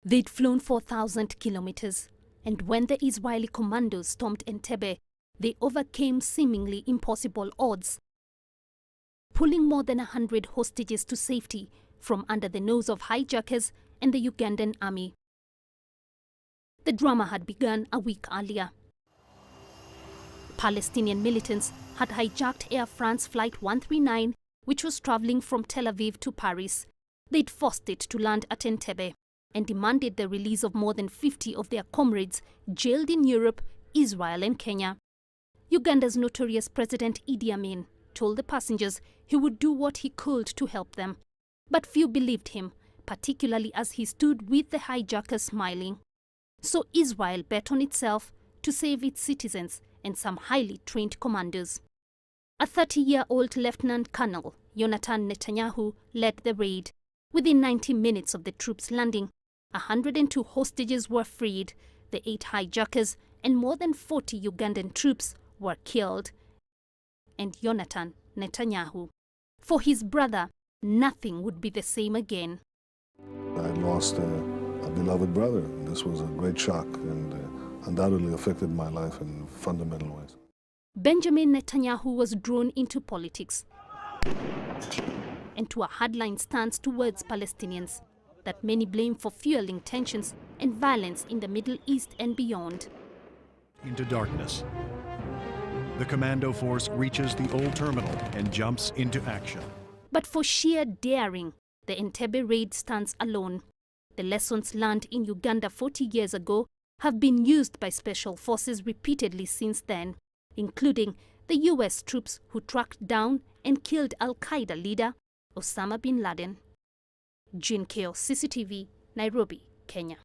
They'd flown 4,000 kilometers, and when the Israeli commandos stormed Entebbe, they overcame seemingly impossible odds, pulling more than 100 hostages to safety from under the nose of hijackers and the Ugandan army. The drama had begun a week earlier. Palestinian militants had hijacked Air France Flight 139, which was traveling from Tel Aviv to Paris. They'd forced it to land at Entebbe and demanded the release of more than 50 of their comrades jailed in Europe, Israel and Kenya. Uganda's notorious President Idi Amin told the passengers he would do what he could to help them. But few believed him, particularly as he stood with the hijackers smiling. So Israel bet on itself to save its citizens and some highly trained commandos. A 30-year-old Lieutenant Colonel, Yonatan Netanyahu, led the raid. Within 90 minutes of the troops landing, 102 hostages were freed, the 8 hijackers and more than 40 Ugandan troops were killed. And Yonatan Netanyahu. For his brother, nothing would be the same again. I lost a beloved brother. This was a great shock and undoubtedly affected my life in fundamental ways. Benjamin Netanyahu was drawn into politics and to a hardline stance towards Palestinians that many blame for fueling tensions and violence in the Middle East and beyond. Into darkness. The commando force reaches the old terminal and jumps into action. But for sheer daring, the Entebbe raid stands alone. The lessons learned in Uganda 40 years ago have been used by special forces repeatedly since then, including the US troops who tracked down and killed Al-Qaeda leader Osama bin Laden. Jean Keo, CCTV, Nairobi, Kenya.